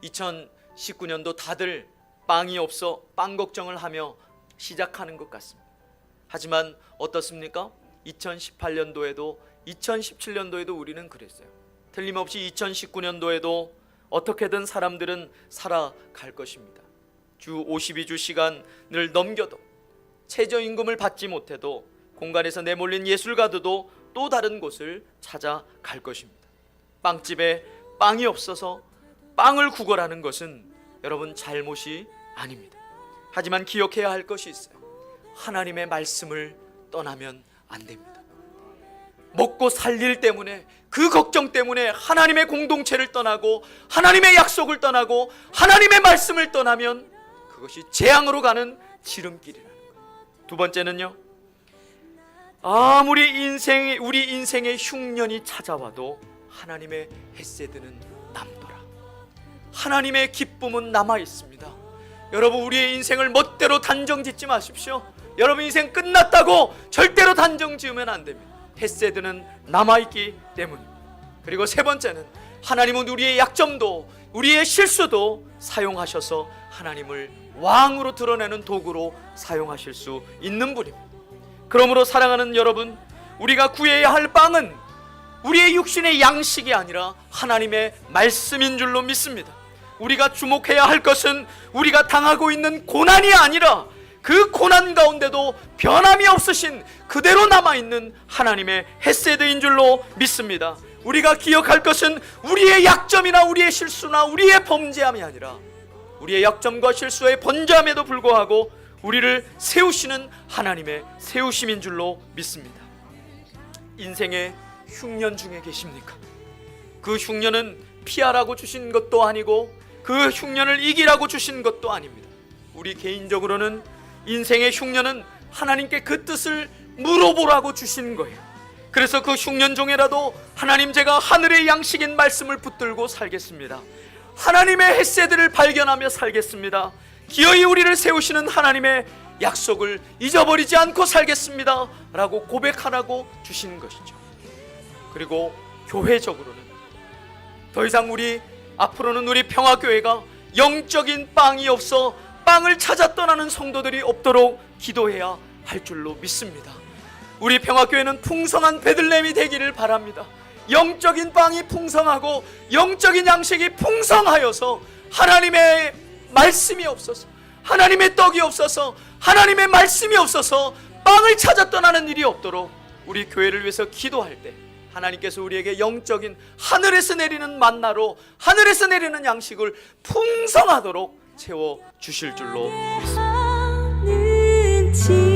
2019년도 다들 빵이 없어 빵 걱정을 하며 시작하는 것 같습니다. 하지만 어떻습니까? 2018년도에도 2017년도에도 우리는 그랬어요. 틀림없이 2019년도에도 어떻게든 사람들은 살아갈 것입니다. 주 52주 시간을 넘겨도 최저임금을 받지 못해도 공간에서 내몰린 예술가들도 또 다른 곳을 찾아갈 것입니다. 빵집에 빵이 없어서 빵을 구걸하는 것은 여러분 잘못이 아닙니다. 하지만 기억해야 할 것이 있어요. 하나님의 말씀을 떠나면 안 됩니다. 먹고 살 일 때문에, 그 걱정 때문에 하나님의 공동체를 떠나고 하나님의 약속을 떠나고 하나님의 말씀을 떠나면 그것이 재앙으로 가는 지름길이라는 거예요. 두 번째는요, 아무리 우리 인생의 흉년이 찾아와도 하나님의 헤세드는 남더라. 하나님의 기쁨은 남아 있습니다. 여러분, 우리의 인생을 멋대로 단정 짓지 마십시오. 여러분 인생 끝났다고 절대로 단정 지으면 안 됩니다. 헤세드는 남아있기 때문입니다. 그리고 세 번째는 하나님은 우리의 약점도 우리의 실수도 사용하셔서 하나님을 왕으로 드러내는 도구로 사용하실 수 있는 분입니다. 그러므로 사랑하는 여러분, 우리가 구해야 할 빵은 우리의 육신의 양식이 아니라 하나님의 말씀인 줄로 믿습니다. 우리가 주목해야 할 것은 우리가 당하고 있는 고난이 아니라 그 고난 가운데도 변함이 없으신 그대로 남아있는 하나님의 헤세드인 줄로 믿습니다. 우리가 기억할 것은 우리의 약점이나 우리의 실수나 우리의 범죄함이 아니라 우리의 약점과 실수의 번제함에도 불구하고 우리를 세우시는 하나님의 세우심인 줄로 믿습니다. 인생의 흉년 중에 계십니까? 그 흉년은 피하라고 주신 것도 아니고 그 흉년을 이기라고 주신 것도 아닙니다. 우리 개인적으로는 인생의 흉년은 하나님께 그 뜻을 물어보라고 주신 거예요. 그래서 그 흉년 중에라도 하나님, 제가 하늘의 양식인 말씀을 붙들고 살겠습니다. 하나님의 헤세드를 발견하며 살겠습니다. 기어이 우리를 세우시는 하나님의 약속을 잊어버리지 않고 살겠습니다 라고 고백하라고 주신 것이죠. 그리고 교회적으로는 더 이상 앞으로는 우리 평화교회가 영적인 빵이 없어 빵을 찾아 떠나는 성도들이 없도록 기도해야 할 줄로 믿습니다. 우리 평화교회는 풍성한 베들레헴이 되기를 바랍니다. 영적인 빵이 풍성하고 영적인 양식이 풍성하여서 하나님의 말씀이 없어서, 하나님의 떡이 없어서, 하나님의 말씀이 없어서 빵을 찾아 떠나는 일이 없도록 우리 교회를 위해서 기도할 때 하나님께서 우리에게 영적인 하늘에서 내리는 만나로, 하늘에서 내리는 양식을 풍성하도록 채워 주실 줄로 믿습니다.